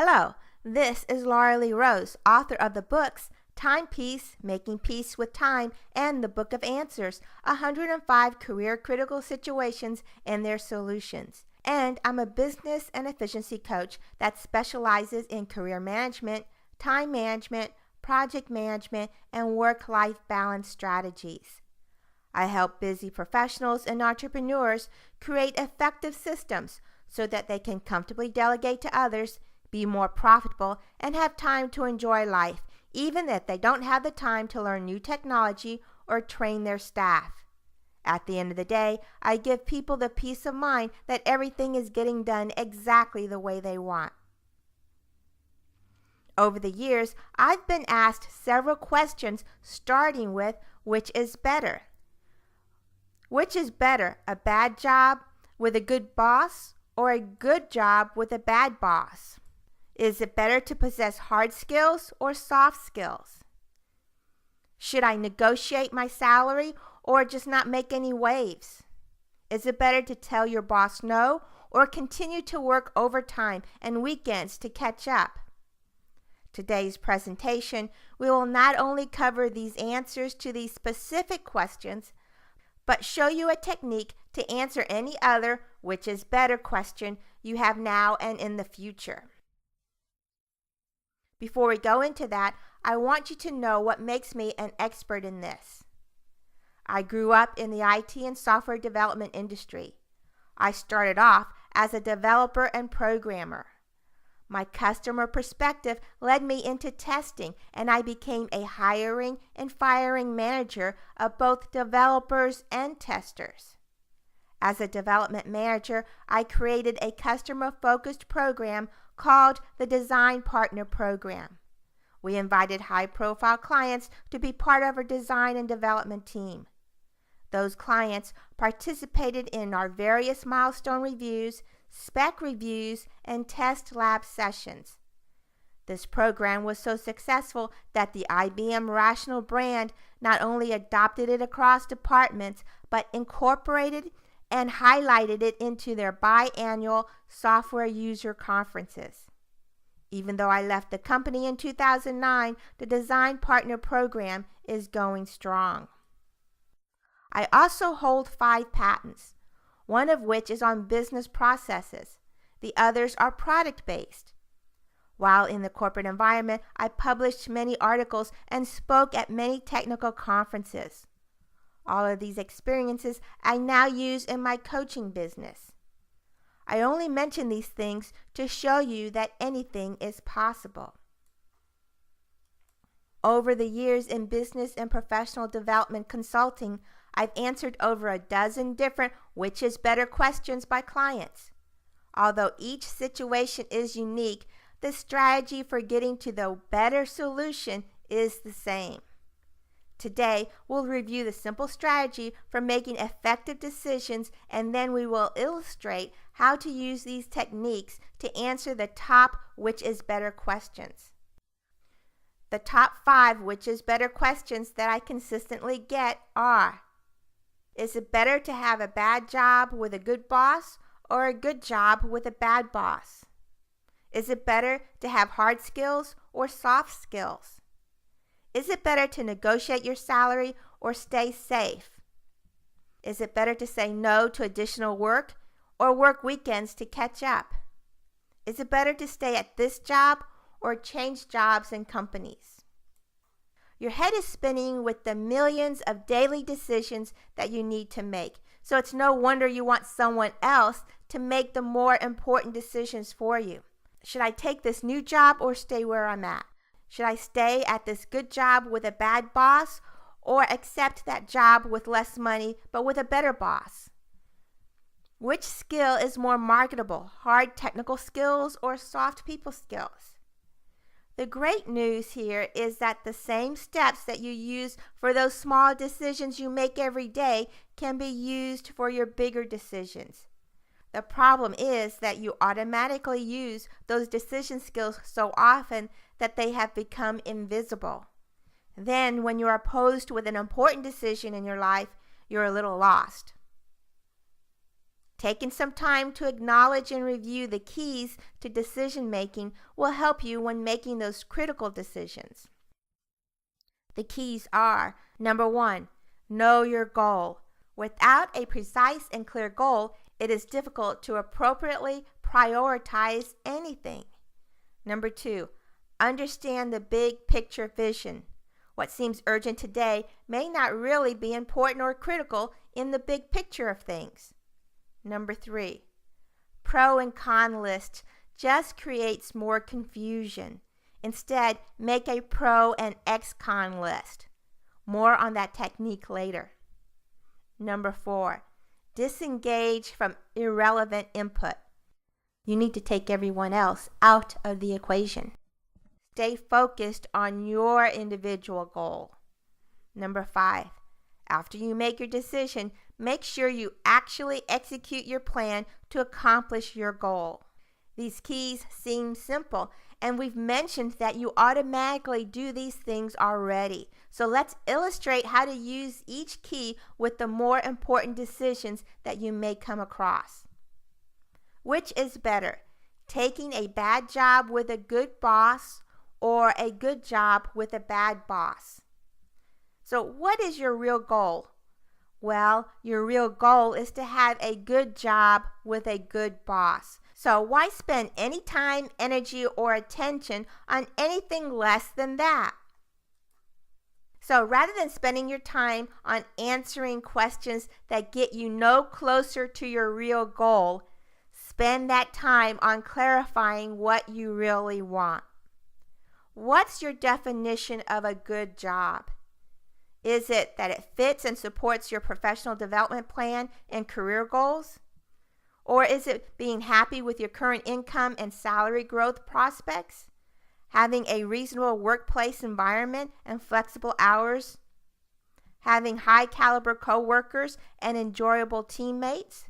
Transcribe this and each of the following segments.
Hello, this is Laura Lee Rose, author of the books Timepiece, Making Peace with Time, and the Book of Answers, 105 Career-Critical Situations and Their Solutions. And I'm a business and efficiency coach that specializes in career management, time management, project management, and work-life balance strategies. I help busy professionals and entrepreneurs create effective systems so that they can comfortably delegate to others, be more profitable, and have time to enjoy life, even if they don't have the time to learn new technology or train their staff. At the end of the day, I give people the peace of mind that everything is getting done exactly the way they want. Over the years, I've been asked several questions starting with, which is better? Which is better, a bad job with a good boss or a good job with a bad boss? Is it better to possess hard skills or soft skills? Should I negotiate my salary or just not make any waves? Is it better to tell your boss no or continue to work overtime and weekends to catch up? Today's presentation, we will not only cover these answers to these specific questions, but show you a technique to answer any other which is better question you have now and in the future. Before we go into that, I want you to know what makes me an expert in this. I grew up in the IT and software development industry. I started off as a developer and programmer. My customer perspective led me into testing, and I became a hiring and firing manager of both developers and testers. As a development manager, I created a customer-focused program called the Design Partner Program. We invited high-profile clients to be part of our design and development team. Those clients participated in our various milestone reviews, spec reviews, and test lab sessions. This program was so successful that the IBM Rational brand not only adopted it across departments, but incorporated and highlighted it into their biannual software user conferences. Even though I left the company in 2009, the Design Partner Program is going strong. I also hold 5 patents, one of which is on business processes. The others are product-based. While in the corporate environment, I published many articles and spoke at many technical conferences. All of these experiences I now use in my coaching business. I only mention these things to show you that anything is possible. Over the years in business and professional development consulting, I've answered over a dozen different which is better questions by clients. Although each situation is unique, the strategy for getting to the better solution is the same. Today, we'll review the simple strategy for making effective decisions, and then we will illustrate how to use these techniques to answer the top which is better questions. The top 5 which is better questions that I consistently get are: is it better to have a bad job with a good boss or a good job with a bad boss? Is it better to have hard skills or soft skills? Is it better to negotiate your salary or stay safe? Is it better to say no to additional work or work weekends to catch up? Is it better to stay at this job or change jobs and companies? Your head is spinning with the millions of daily decisions that you need to make, so it's no wonder you want someone else to make the more important decisions for you. Should I take this new job or stay where I'm at? Should I stay at this good job with a bad boss or accept that job with less money but with a better boss? Which skill is more marketable, hard technical skills or soft people skills? The great news here is that the same steps that you use for those small decisions you make every day can be used for your bigger decisions. The problem is that you automatically use those decision skills so often that they have become invisible. Then, when you are posed with an important decision in your life, you're a little lost. Taking some time to acknowledge and review the keys to decision making will help you when making those critical decisions. The keys are: number 1, know your goal. Without a precise and clear goal, it is difficult to appropriately prioritize anything. Number 2, understand the big picture vision. What seems urgent today may not really be important or critical in the big picture of things. Number 3, pro and con list just creates more confusion. Instead, make a pro and ExCon list. More on that technique later. Number 4, disengage from irrelevant input. You need to take everyone else out of the equation. Stay focused on your individual goal. Number 5, after you make your decision, make sure you actually execute your plan to accomplish your goal. These keys seem simple, and we've mentioned that you automatically do these things already. So let's illustrate how to use each key with the more important decisions that you may come across. Which is better, taking a bad job with a good boss or a good job with a bad boss? So what is your real goal? Well, your real goal is to have a good job with a good boss. So why spend any time, energy, or attention on anything less than that? So rather than spending your time on answering questions that get you no closer to your real goal, spend that time on clarifying what you really want. What's your definition of a good job? Is it that it fits and supports your professional development plan and career goals? Or is it being happy with your current income and salary growth prospects? Having a reasonable workplace environment and flexible hours? Having high caliber coworkers and enjoyable teammates?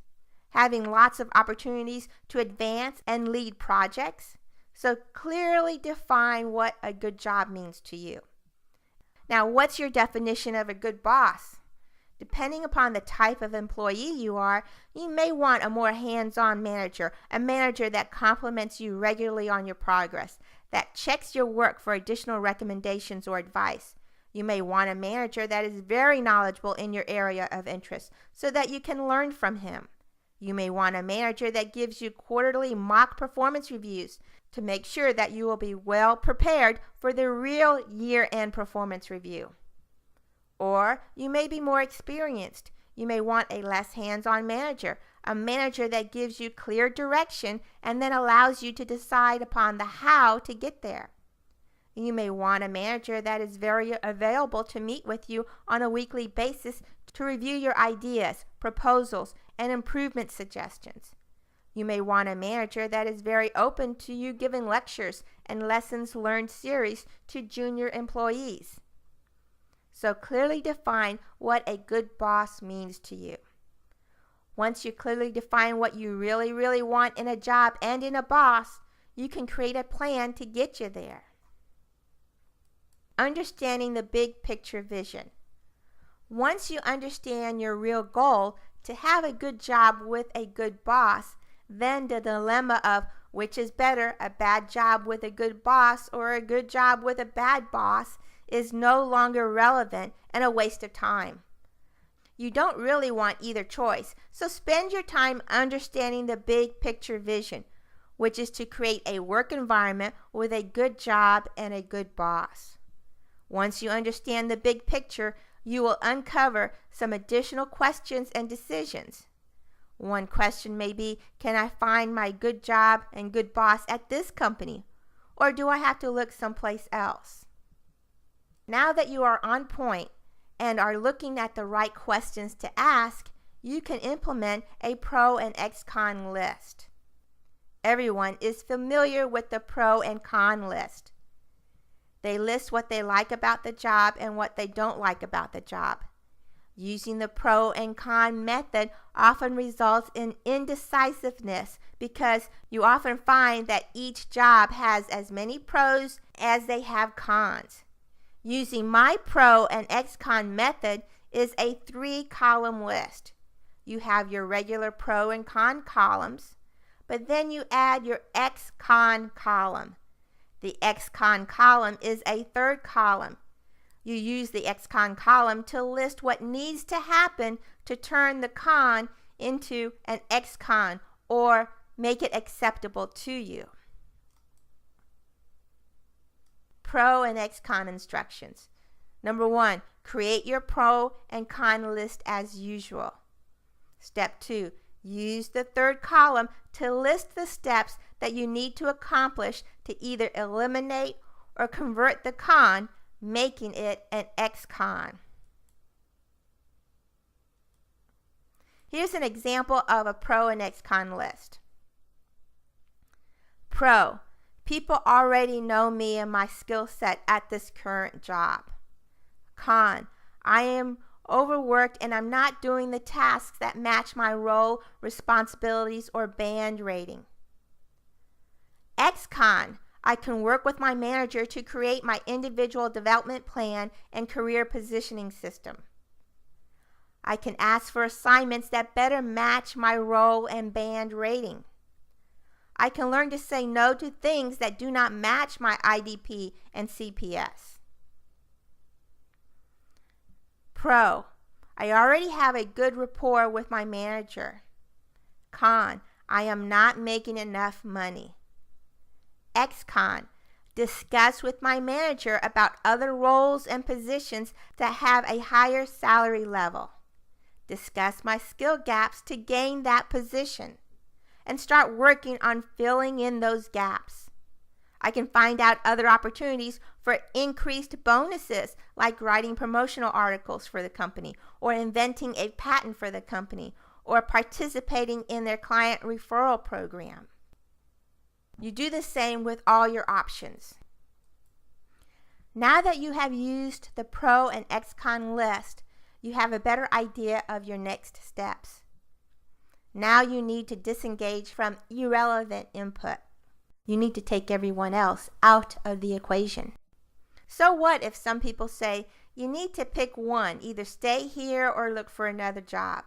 Having lots of opportunities to advance and lead projects? So clearly define what a good job means to you. Now, what's your definition of a good boss? Depending upon the type of employee you are, you may want a more hands-on manager, a manager that compliments you regularly on your progress, that checks your work for additional recommendations or advice. You may want a manager that is very knowledgeable in your area of interest so that you can learn from him. You may want a manager that gives you quarterly mock performance reviews to make sure that you will be well prepared for the real year-end performance review. Or you may be more experienced. You may want a less hands-on manager, a manager that gives you clear direction and then allows you to decide upon the how to get there. You may want a manager that is very available to meet with you on a weekly basis to review your ideas, proposals, and improvement suggestions. You may want a manager that is very open to you giving lectures and lessons learned series to junior employees. So clearly define what a good boss means to you. Once you clearly define what you really want in a job and in a boss, you can create a plan to get you there. Understanding the big picture vision. Once you understand your real goal to have a good job with a good boss, then the dilemma of which is better, a bad job with a good boss or a good job with a bad boss, is no longer relevant and a waste of time. You don't really want either choice, so spend your time understanding the big picture vision, which is to create a work environment with a good job and a good boss. Once you understand the big picture, you will uncover some additional questions and decisions. One question may be, can I find my good job and good boss at this company? Or do I have to look someplace else? Now that you are on point and are looking at the right questions to ask, you can implement a pro and ExCon list. Everyone is familiar with the pro and con list. They list what they like about the job and what they don't like about the job. Using the pro and con method often results in indecisiveness because you often find that each job has as many pros as they have cons. Using my pro and ExCon method is a 3-column list. you have your regular pro and con columns, but then you add your ExCon column. The ExCon column is a third column. You use the ExCon column to list what needs to happen to turn the con into an ExCon or make it acceptable to you. Pro and ExCon instructions. Number 1, create your pro and con list as usual. Step 2, use the third column to list the steps that you need to accomplish to either eliminate or convert the con, making it an ExCon. Here's an example of a pro and ExCon list. Pro, people already know me and my skill set at this current job. Con, I am overworked and I'm not doing the tasks that match my role, responsibilities, or band rating. ExCon, I can work with my manager to create my individual development plan and career positioning system. I can ask for assignments that better match my role and band rating. I can learn to say no to things that do not match my IDP and CPS. Pro, I already have a good rapport with my manager. Con, I am not making enough money. ExCon, discuss with my manager about other roles and positions that have a higher salary level. Discuss my skill gaps to gain that position and start working on filling in those gaps. I can find out other opportunities for increased bonuses, like writing promotional articles for the company, or inventing a patent for the company, or participating in their client referral program. You do the same with all your options. Now that you have used the pro and ExCon list, you have a better idea of your next steps. Now you need to disengage from irrelevant input. You need to take everyone else out of the equation. So what if some people say you need to pick one, either stay here or look for another job?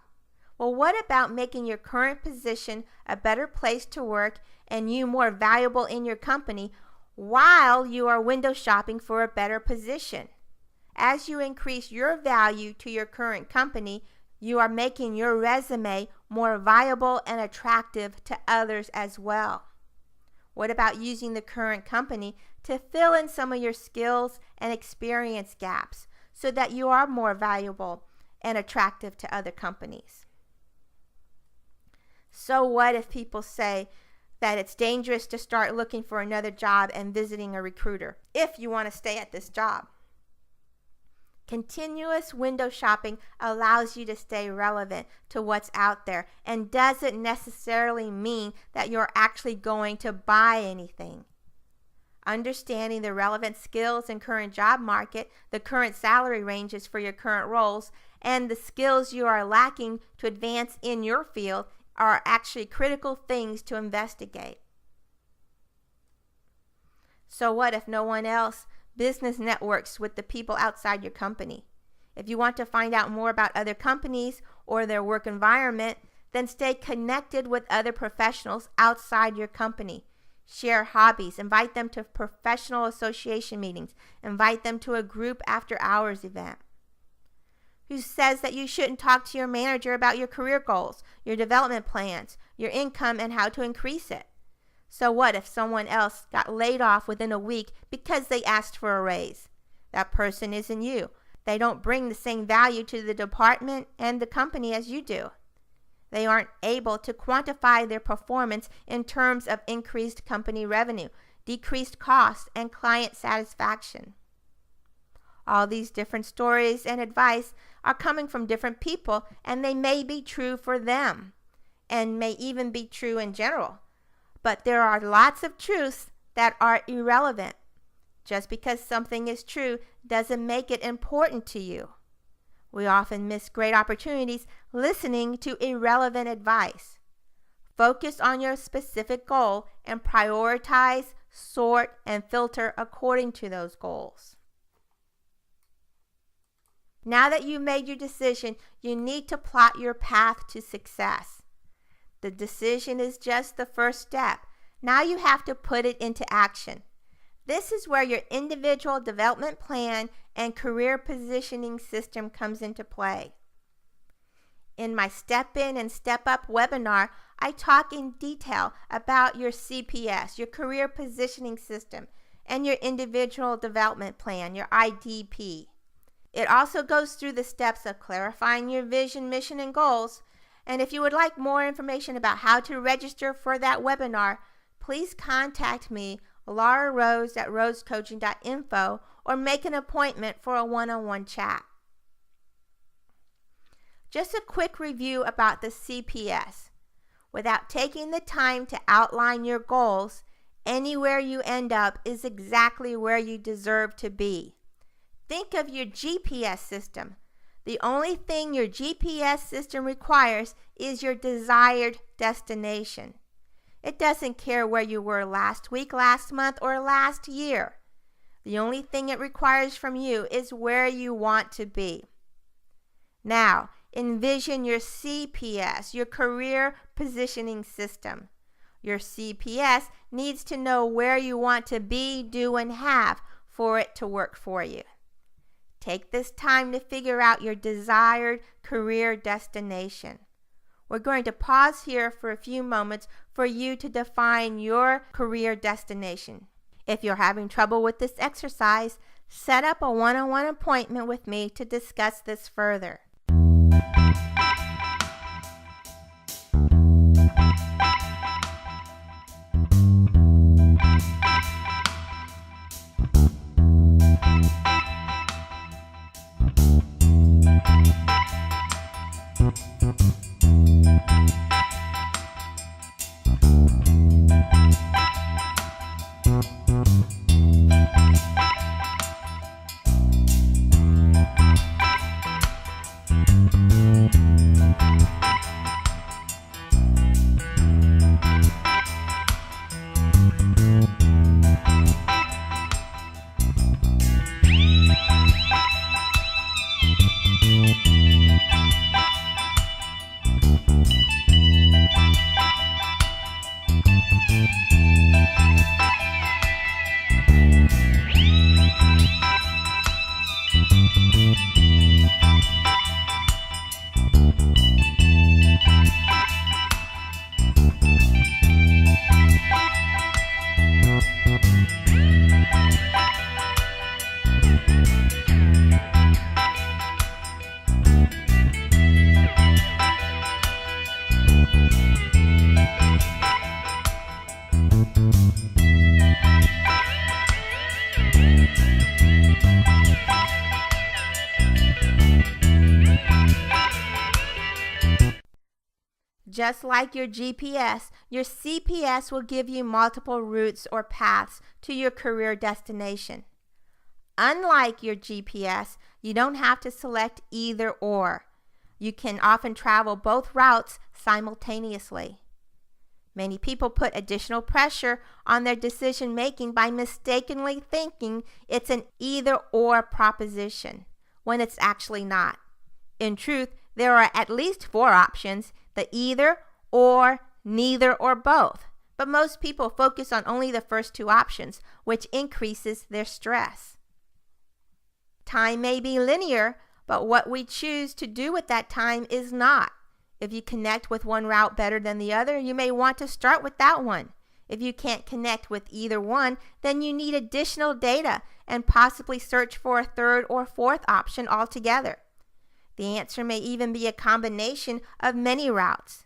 Well, what about making your current position a better place to work and you more valuable in your company while you are window shopping for a better position? As you increase your value to your current company, you are making your resume more viable and attractive to others as well. What about using the current company to fill in some of your skills and experience gaps so that you are more valuable and attractive to other companies? So what if people say that it's dangerous to start looking for another job and visiting a recruiter if you want to stay at this job? Continuous window shopping allows you to stay relevant to what's out there and doesn't necessarily mean that you're actually going to buy anything. Understanding the relevant skills in current job market, the current salary ranges for your current roles, and the skills you are lacking to advance in your field are actually critical things to investigate. So what if no one else business networks with the people outside your company? If you want to find out more about other companies or their work environment, then stay connected with other professionals outside your company. Share hobbies, invite them to professional association meetings, invite them to a group after hours event. Who says that you shouldn't talk to your manager about your career goals, your development plans, your income, and how to increase it? So what if someone else got laid off within a week because they asked for a raise? That person isn't you. They don't bring the same value to the department and the company as you do. They aren't able to quantify their performance in terms of increased company revenue, decreased costs, and client satisfaction. All these different stories and advice are coming from different people, and they may be true for them and may even be true in general. But there are lots of truths that are irrelevant. Just because something is true doesn't make it important to you. We often miss great opportunities listening to irrelevant advice. Focus on your specific goal and prioritize, sort, and filter according to those goals. Now that you've made your decision, you need to plot your path to success. The decision is just the first step. Now you have to put it into action. This is where your individual development plan and career positioning system comes into play. In my Step In and Step Up webinar, I talk in detail about your CPS, your career positioning system, and your individual development plan, your IDP. It also goes through the steps of clarifying your vision, mission, and goals. And if you would like more information about how to register for that webinar, please contact me, Laura Rose at rosecoaching.info, or make an appointment for a one-on-one chat. Just a quick review about the CPS. Without taking the time to outline your goals, anywhere you end up is exactly where you deserve to be. Think of your GPS system. The only thing your GPS system requires is your desired destination. It doesn't care where you were last week, last month, or last year. The only thing it requires from you is where you want to be. Now, envision your CPS, your career positioning system. Your CPS needs to know where you want to be, do, and have for it to work for you. Take this time to figure out your desired career destination. We're going to pause here for a few moments for you to define your career destination. If you're having trouble with this exercise, set up a one-on-one appointment with me to discuss this further. Just like your GPS, your CPS will give you multiple routes or paths to your career destination. Unlike your GPS, you don't have to select either or. You can often travel both routes simultaneously. Many people put additional pressure on their decision making by mistakenly thinking it's an either or proposition, when it's actually not. In truth, there are at least 4 options: the either, or, neither, or both. But most people focus on only the first 2 options, which increases their stress. Time may be linear, but what we choose to do with that time is not. If you connect with one route better than the other, you may want to start with that one. If you can't connect with either one, then you need additional data and possibly search for a 3rd or 4th option altogether. The answer may even be a combination of many routes.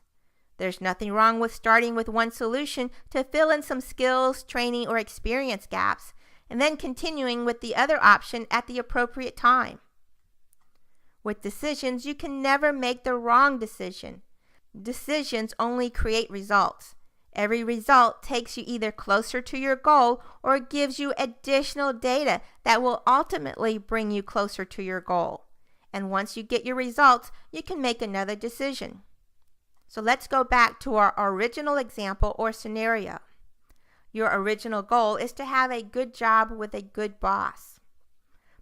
There's nothing wrong with starting with one solution to fill in some skills, training, or experience gaps, and then continuing with the other option at the appropriate time. With decisions, you can never make the wrong decision. Decisions only create results. Every result takes you either closer to your goal or gives you additional data that will ultimately bring you closer to your goal. And once you get your results, you can make another decision. So let's go back to our original example or scenario. Your original goal is to have a good job with a good boss.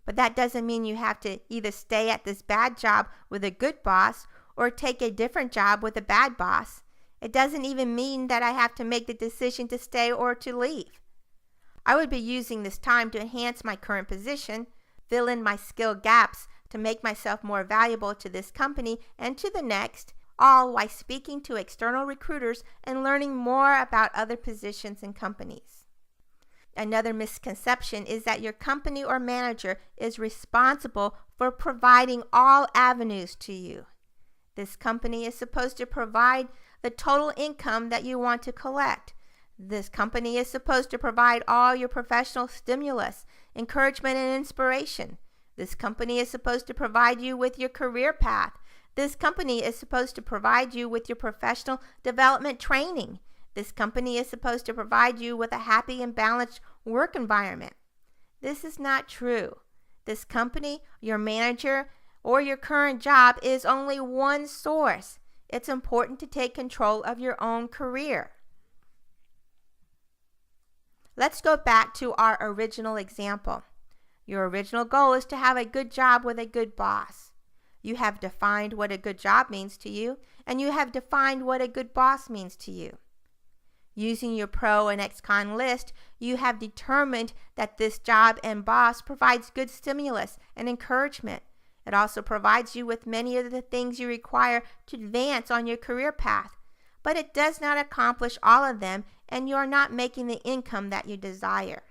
But that doesn't mean you have to either stay at this bad job with a good boss or take a different job with a bad boss. It doesn't even mean that I have to make the decision to stay or to leave. I would be using this time to enhance my current position, fill in my skill gaps to make myself more valuable to this company and to the next, all while speaking to external recruiters and learning more about other positions and companies. Another misconception is that your company or manager is responsible for providing all avenues to you. This company is supposed to provide the total income that you want to collect. This company is supposed to provide all your professional stimulus, encouragement, and inspiration. This company is supposed to provide you with your career path. This company is supposed to provide you with your professional development training. This company is supposed to provide you with a happy and balanced work environment. This is not true. This company, your manager, or your current job is only one source. It's important to take control of your own career. Let's go back to our original example. Your original goal is to have a good job with a good boss. You have defined what a good job means to you, and you have defined what a good boss means to you. Using your pro and ExCon list, you have determined that this job and boss provides good stimulus and encouragement. It also provides you with many of the things you require to advance on your career path, but it does not accomplish all of them, and you are not making the income that you desire.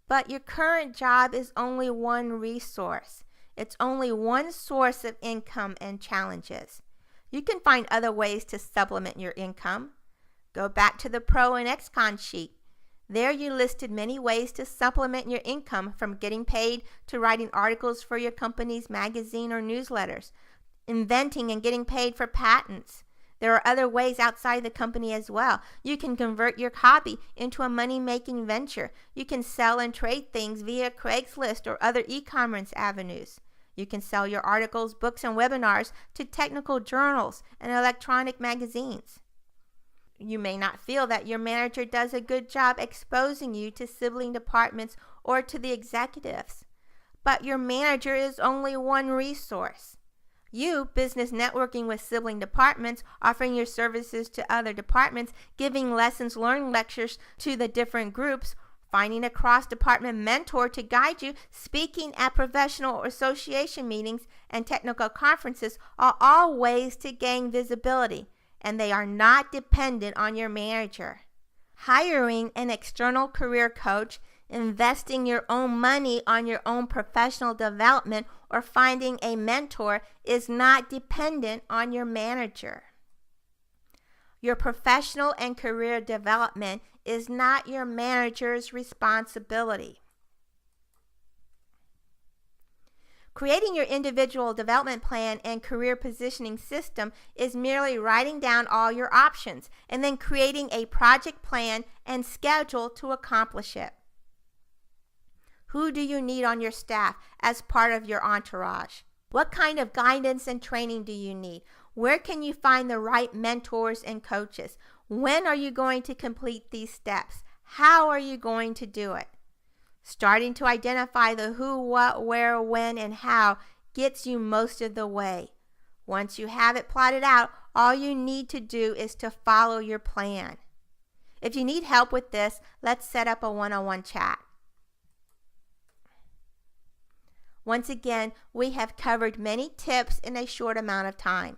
But your current job is only one resource. It's only one source of income and challenges. You can find other ways to supplement your income. Go back to the Pro and ExCon sheet. There you listed many ways to supplement your income, from getting paid to writing articles for your company's magazine or newsletters, inventing and getting paid for patents. There are other ways outside the company as well. You can convert your hobby into a money-making venture. You can sell and trade things via Craigslist or other e-commerce avenues. You can sell your articles, books, and webinars to technical journals and electronic magazines. You may not feel that your manager does a good job exposing you to sibling departments or to the executives, but your manager is only one resource. You, business networking with sibling departments, offering your services to other departments, giving lessons learned lectures to the different groups, finding a cross-department mentor to guide you, speaking at professional or association meetings and technical conferences are all ways to gain visibility, and they are not dependent on your manager. Hiring an external career coach, investing your own money on your own professional development, or finding a mentor is not dependent on your manager. Your professional and career development is not your manager's responsibility. Creating your individual development plan and career positioning system is merely writing down all your options and then creating a project plan and schedule to accomplish it. Who do you need on your staff as part of your entourage? What kind of guidance and training do you need? Where can you find the right mentors and coaches? When are you going to complete these steps? How are you going to do it? Starting to identify the who, what, where, when, and how gets you most of the way. Once you have it plotted out, all you need to do is to follow your plan. If you need help with this, let's set up a one-on-one chat. Once again, we have covered many tips in a short amount of time.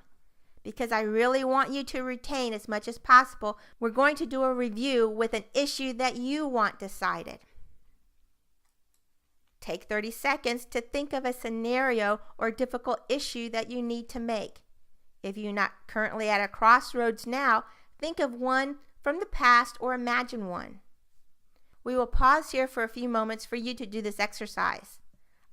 Because I really want you to retain as much as possible, we're going to do a review with an issue that you want decided. Take 30 seconds to think of a scenario or difficult issue that you need to make. If you're not currently at a crossroads now, think of one from the past or imagine one. We will pause here for a few moments for you to do this exercise.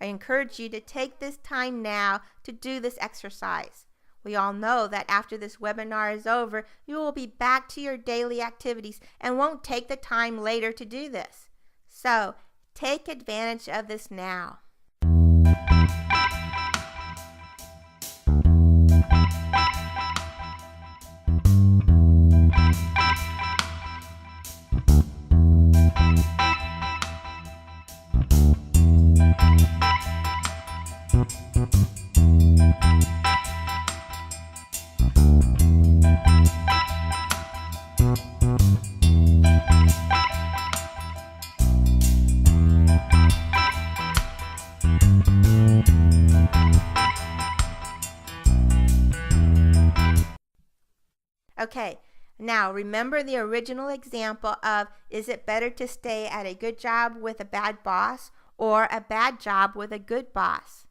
I encourage you to take this time now to do this exercise. We all know that after this webinar is over, you will be back to your daily activities and won't take the time later to do this. So, take advantage of this now. Okay, now remember the original example of, is it better to stay at a good job with a bad boss or a bad job with a good boss?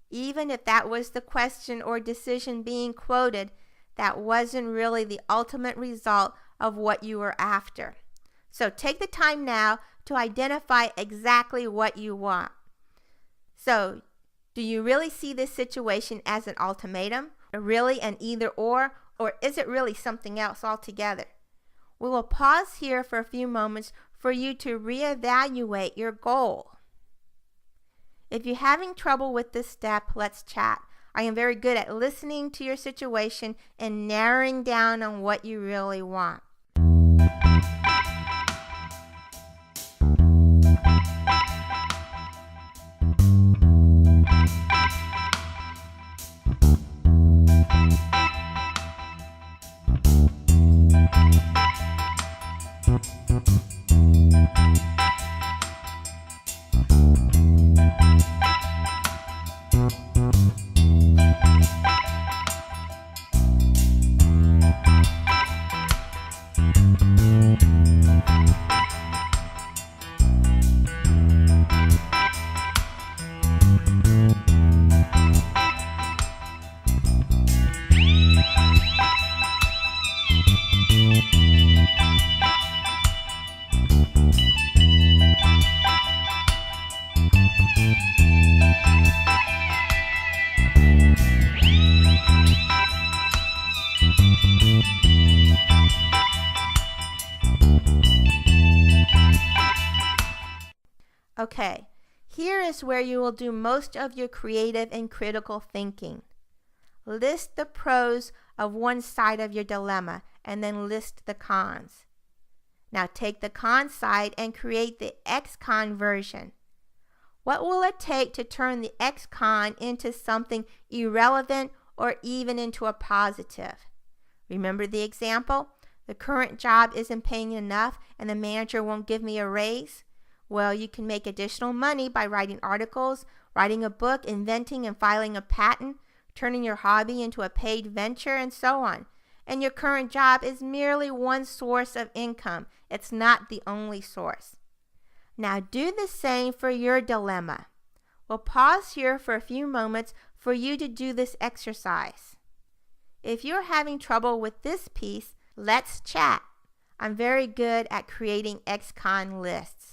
Even if that was the question or decision being quoted, that wasn't really the ultimate result of what you were after. So take the time now to identify exactly what you want. So, do you really see this situation as an ultimatum, or really an either or is it really something else altogether? We will pause here for a few moments for you to reevaluate your goal. If you're having trouble with this step, let's chat. I am very good at listening to your situation and narrowing down on what you really want. Okay, here is where you will do most of your creative and critical thinking. List the pros of one side of your dilemma and then list the cons. Now take the con side and create the ExCon version. What will it take to turn the ExCon into something irrelevant or even into a positive? Remember the example? The current job isn't paying enough and the manager won't give me a raise. Well, you can make additional money by writing articles, writing a book, inventing and filing a patent, turning your hobby into a paid venture, and so on. And your current job is merely one source of income. It's not the only source. Now do the same for your dilemma. We'll pause here for a few moments for you to do this exercise. If you're having trouble with this piece, let's chat. I'm very good at creating ExCon lists.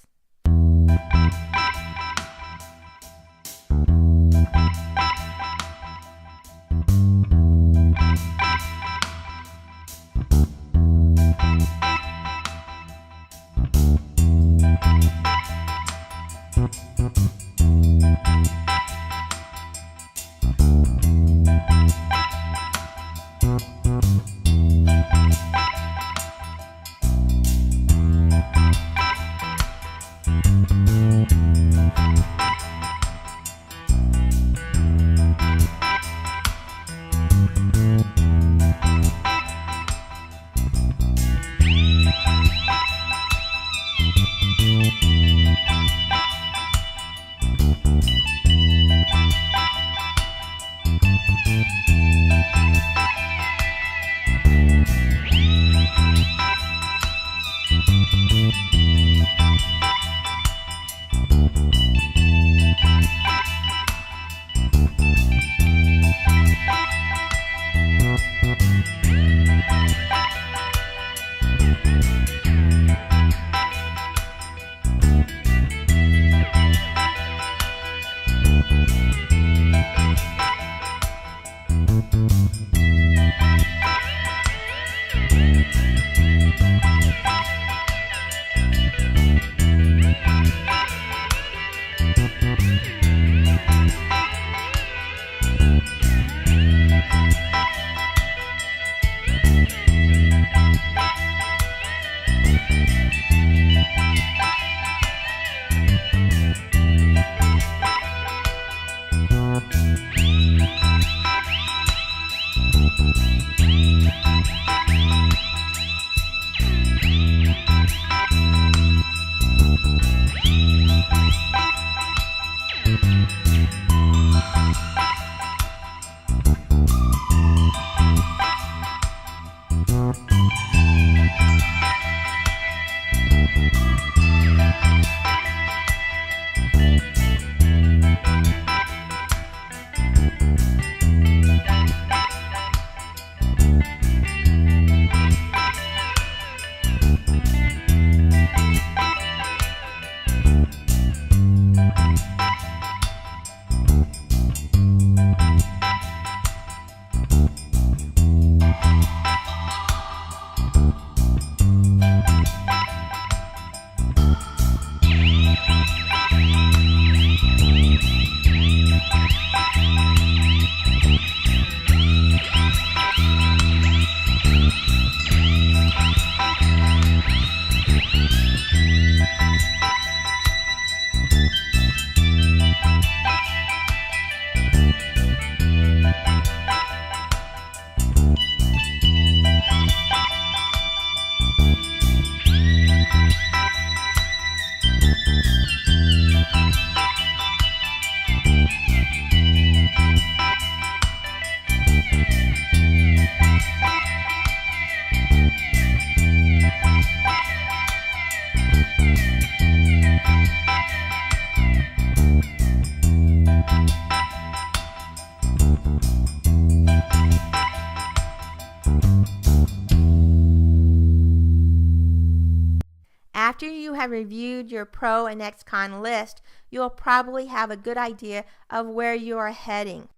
After you have reviewed your Pro and ExCon list, you'll probably have a good idea of where you are heading.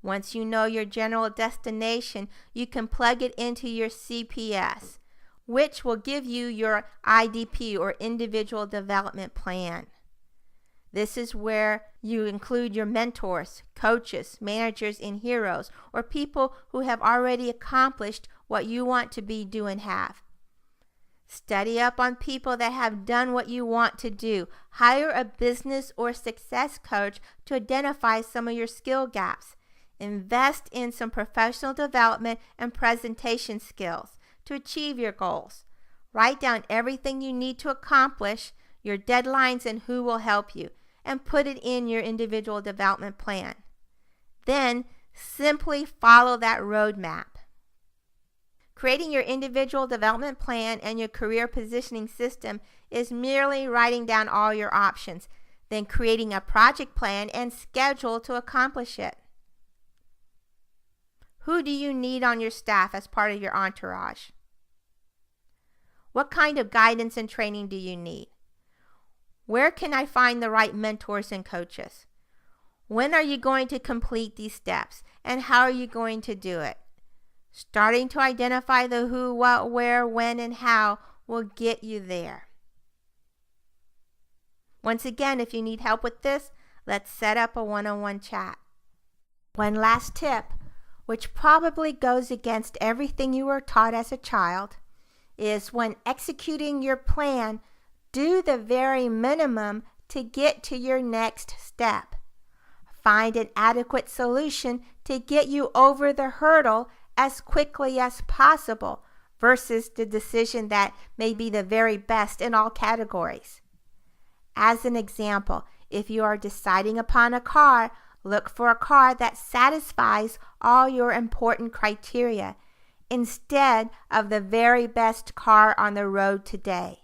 Once you know your general destination, you can plug it into your CPS, which will give you your IDP or Individual Development Plan. This is where you include your mentors, coaches, managers, and heroes, or people who have already accomplished what you want to be, do, and have. Study up on people that have done what you want to do. Hire a business or success coach to identify some of your skill gaps. Invest in some professional development and presentation skills to achieve your goals. Write down everything you need to accomplish, your deadlines, and who will help you, and put it in your individual development plan. Then simply follow that roadmap. Creating your individual development plan and your career positioning system is merely writing down all your options, then creating a project plan and schedule to accomplish it. Who do you need on your staff as part of your entourage? What kind of guidance and training do you need? Where can I find the right mentors and coaches? When are you going to complete these steps, and how are you going to do it? Starting to identify the who, what, where, when, and how will get you there. Once again, if you need help with this, let's set up a one-on-one chat. One last tip, which probably goes against everything you were taught as a child, is when executing your plan, do the very minimum to get to your next step. Find an adequate solution to get you over the hurdle as quickly as possible versus the decision that may be the very best in all categories. As an example, if you are deciding upon a car, look for a car that satisfies all your important criteria instead of the very best car on the road today.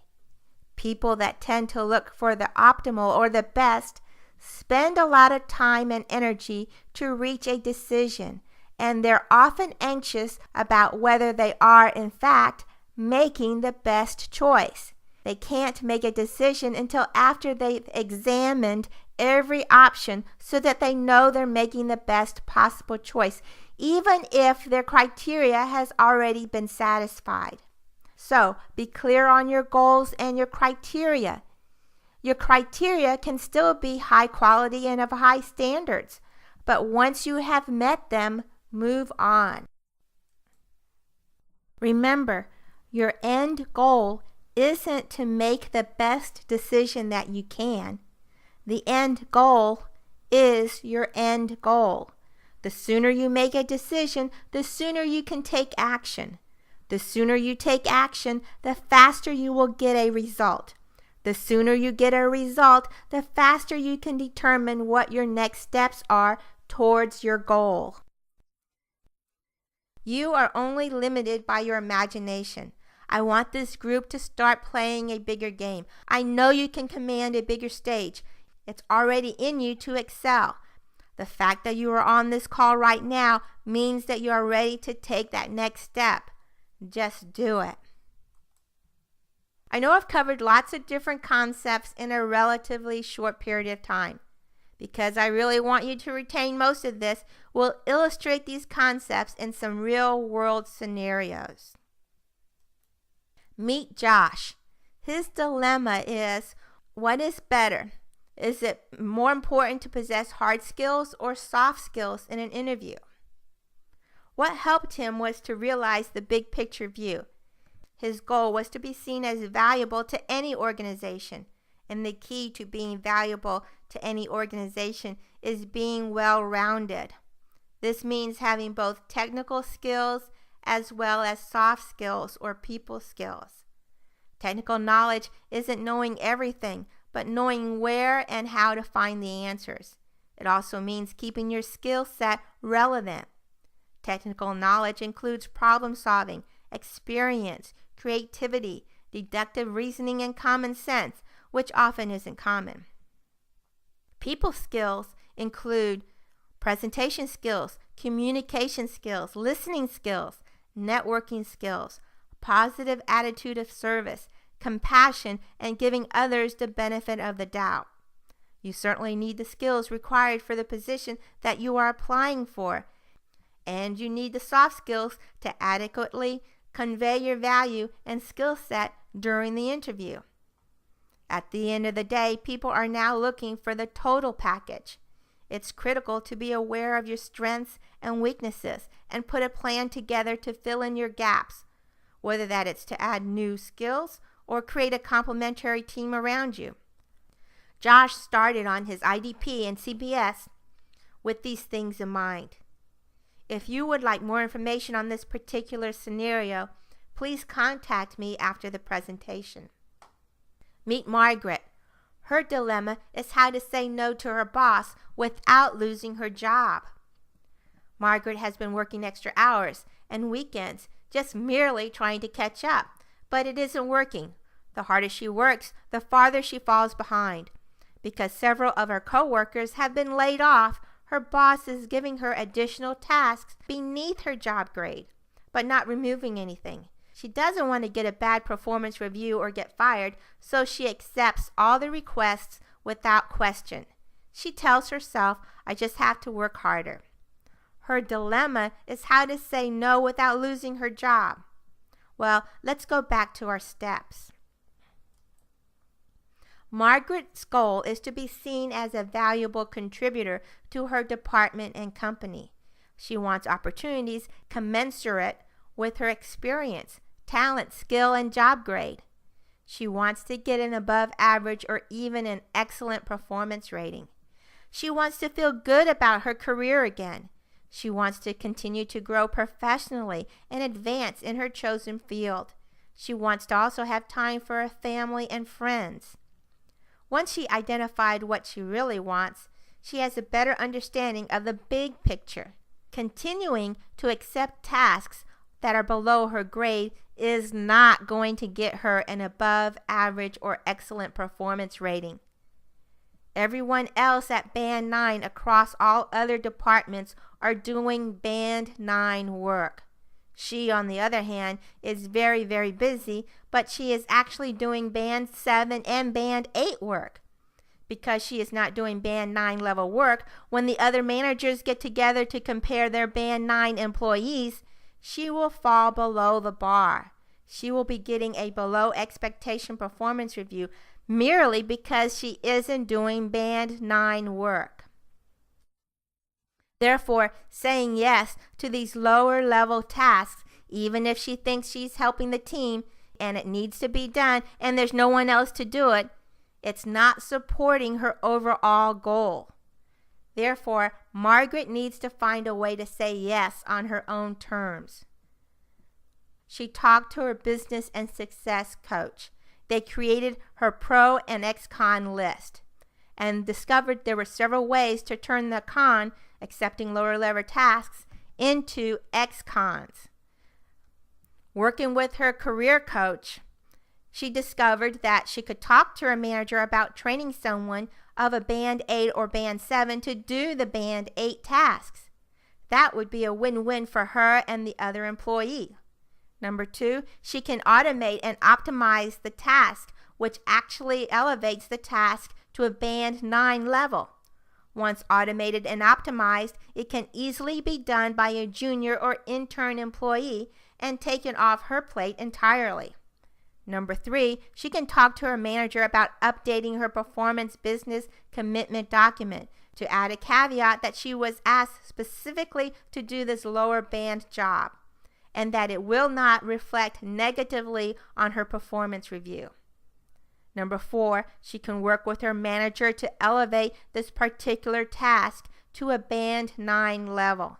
People that tend to look for the optimal or the best spend a lot of time and energy to reach a decision, and they're often anxious about whether they are, in fact, making the best choice. They can't make a decision until after they've examined every option so that they know they're making the best possible choice, even if their criteria has already been satisfied. So, be clear on your goals and your criteria. Your criteria can still be high quality and of high standards, but once you have met them, move on. Remember, your end goal isn't to make the best decision that you can. The end goal is your end goal. The sooner you make a decision, the sooner you can take action. The sooner you take action, the faster you will get a result. The sooner you get a result, the faster you can determine what your next steps are towards your goal. You are only limited by your imagination. I want this group to start playing a bigger game. I know you can command a bigger stage. It's already in you to excel. The fact that you are on this call right now means that you are ready to take that next step. Just do it. I know I've covered lots of different concepts in a relatively short period of time. Because I really want you to retain most of this, we'll illustrate these concepts in some real-world scenarios. Meet Josh. His dilemma is, what is better? Is it more important to possess hard skills or soft skills in an interview? What helped him was to realize the big picture view. His goal was to be seen as valuable to any organization, and the key to being valuable to any organization is being well-rounded. This means having both technical skills as well as soft skills or people skills. Technical knowledge isn't knowing everything, but knowing where and how to find the answers. It also means keeping your skill set relevant. Technical knowledge includes problem solving, experience, creativity, deductive reasoning, and common sense, which often isn't common. People skills include presentation skills, communication skills, listening skills, networking skills, positive attitude of service, compassion, and giving others the benefit of the doubt. You certainly need the skills required for the position that you are applying for, and you need the soft skills to adequately convey your value and skill set during the interview. At the end of the day, people are now looking for the total package. It's critical to be aware of your strengths and weaknesses and put a plan together to fill in your gaps, whether that is to add new skills or create a complementary team around you. Josh started on his IDP and CBS with these things in mind. If you would like more information on this particular scenario, please contact me after the presentation. Meet Margaret. Her dilemma is how to say no to her boss without losing her job. Margaret has been working extra hours and weekends, just merely trying to catch up, but it isn't working. The harder she works, the farther she falls behind. Because several of her coworkers have been laid off, her boss is giving her additional tasks beneath her job grade, but not removing anything. She doesn't want to get a bad performance review or get fired, so she accepts all the requests without question. She tells herself, I just have to work harder. Her dilemma is how to say no without losing her job. Well, let's go back to our steps. Margaret's goal is to be seen as a valuable contributor to her department and company. She wants opportunities commensurate with her experience, talent, skill, and job grade. She wants to get an above average or even an excellent performance rating. She wants to feel good about her career again. She wants to continue to grow professionally and advance in her chosen field. She wants to also have time for her family and friends. Once she identified what she really wants, she has a better understanding of the big picture. Continuing to accept tasks that are below her grade is not going to get her an above average or excellent performance rating. Everyone else at Band 9 across all other departments are doing Band 9 work. She, on the other hand, is very, very busy, but she is actually doing Band 7 and Band 8 work. Because she is not doing Band 9 level work, when the other managers get together to compare their Band 9 employees, she will fall below the bar. She will be getting a below expectation performance review merely because she isn't doing Band 9 work. Therefore, saying yes to these lower level tasks, even if she thinks she's helping the team and it needs to be done and there's no one else to do it, it's not supporting her overall goal. Therefore, Margaret needs to find a way to say yes on her own terms. She talked to her business and success coach. They created her Pro and ExCon list and discovered there were several ways to turn the con, accepting lower level tasks, into ExCons. Working with her career coach, she discovered that she could talk to her manager about training someone of a Band 8 or Band 7 to do the Band 8 tasks. That would be a win-win for her and the other employee. Number 2, she can automate and optimize the task, which actually elevates the task to a Band 9 level. Once automated and optimized, it can easily be done by a junior or intern employee and taken off her plate entirely. Number 3, she can talk to her manager about updating her performance business commitment document to add a caveat that she was asked specifically to do this lower band job and that it will not reflect negatively on her performance review. Number 4, she can work with her manager to elevate this particular task to a Band 9 level.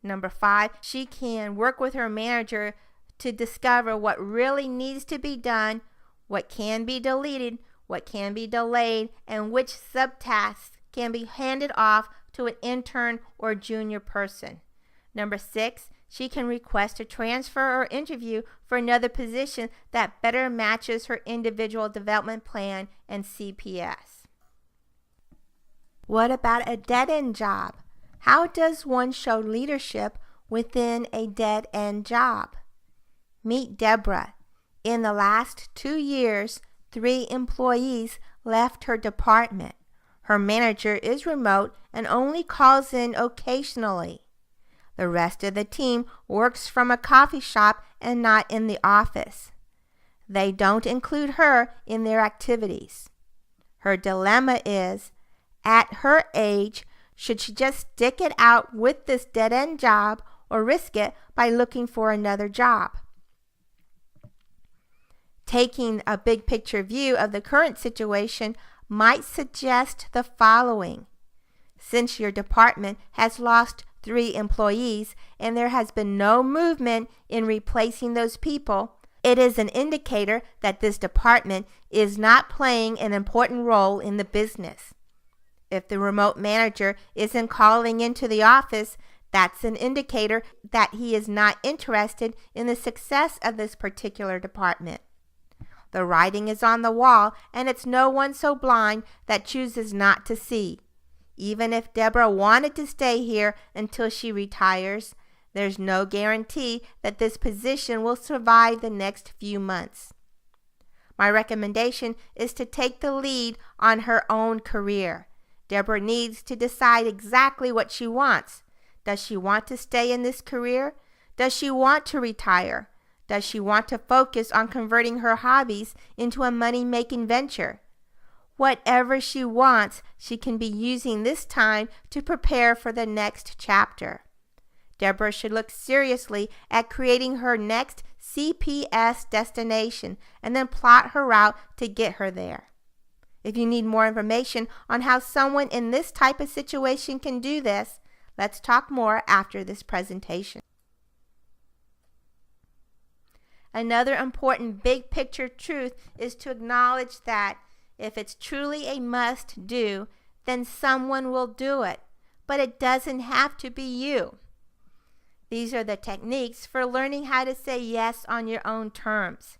Number 5, she can work with her manager to discover what really needs to be done, what can be deleted, what can be delayed, and which subtasks can be handed off to an intern or junior person. Number 6, she can request a transfer or interview for another position that better matches her individual development plan and CPS. What about a dead-end job? How does one show leadership within a dead-end job? Meet Deborah. In the last 2 years, 3 employees left her department. Her manager is remote and only calls in occasionally. The rest of the team works from a coffee shop and not in the office. They don't include her in their activities. Her dilemma is, at her age, should she just stick it out with this dead-end job or risk it by looking for another job? Taking a big picture view of the current situation might suggest the following. Since your department has lost 3 employees and there has been no movement in replacing those people, it is an indicator that this department is not playing an important role in the business. If the remote manager isn't calling into the office, that's an indicator that he is not interested in the success of this particular department. The writing is on the wall, and it's no one so blind that chooses not to see. Even if Deborah wanted to stay here until she retires, there's no guarantee that this position will survive the next few months. My recommendation is to take the lead on her own career. Deborah needs to decide exactly what she wants. Does she want to stay in this career? Does she want to retire? Does she want to focus on converting her hobbies into a money-making venture? Whatever she wants, she can be using this time to prepare for the next chapter. Deborah should look seriously at creating her next CPS destination and then plot her route to get her there. If you need more information on how someone in this type of situation can do this, let's talk more after this presentation. Another important big picture truth is to acknowledge that if it's truly a must do, then someone will do it, but it doesn't have to be you. These are the techniques for learning how to say yes on your own terms.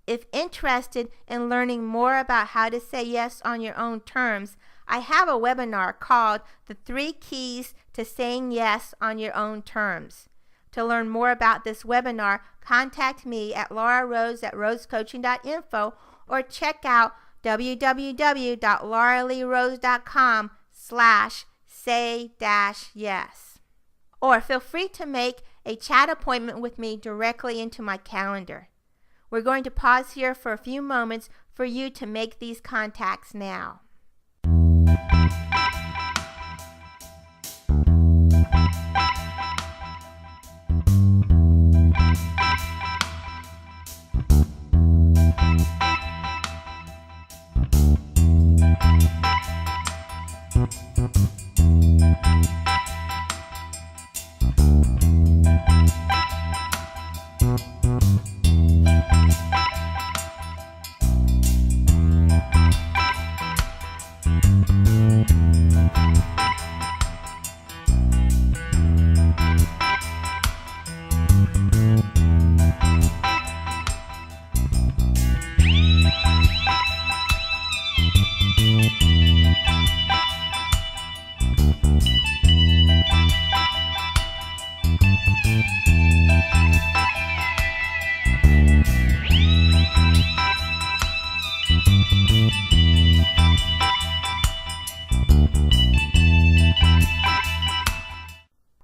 If interested in learning more about how to say yes on your own terms, I have a webinar called The 3 Keys to Saying Yes on Your Own Terms. To learn more about this webinar, contact me at laurarose@rosecoaching.info or check out www.lauraleerose.com/say-yes. Or feel free to make a chat appointment with me directly into my calendar. We're going to pause here for a few moments for you to make these contacts now.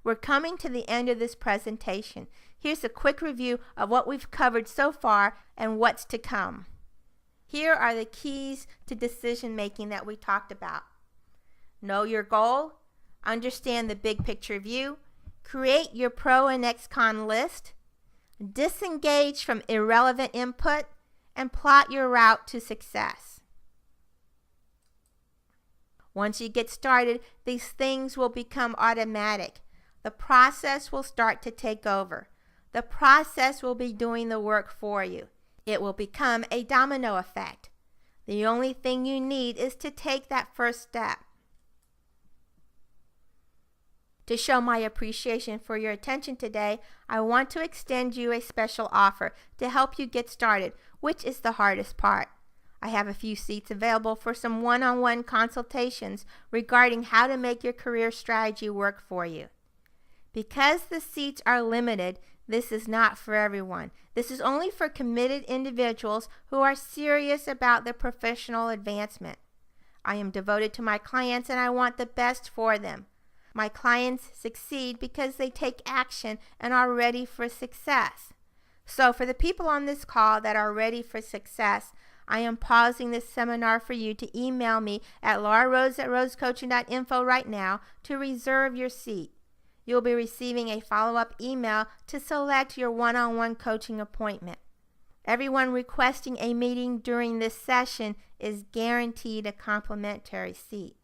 We're coming to the end of this presentation. Here's a quick review of what we've covered so far and what's to come. Here are the keys to decision making that we talked about. Know your goal, understand the big picture view, create your pro and ExCon list, disengage from irrelevant input, and plot your route to success. Once you get started, these things will become automatic. The process will start to take over. The process will be doing the work for you. It will become a domino effect. The only thing you need is to take that first step. To show my appreciation for your attention today, I want to extend you a special offer to help you get started, which is the hardest part. I have a few seats available for some one-on-one consultations regarding how to make your career strategy work for you. Because the seats are limited, This is not for everyone. This is only for committed individuals who are serious about their professional advancement. I am devoted to my clients and I want the best for them. My clients succeed because they take action and are ready for success. So for the people on this call that are ready for success, I am pausing this seminar for you to email me at laurarose@rosecoaching.info right now to reserve your seat. You'll be receiving a follow-up email to select your one-on-one coaching appointment. Everyone requesting a meeting during this session is guaranteed a complimentary seat.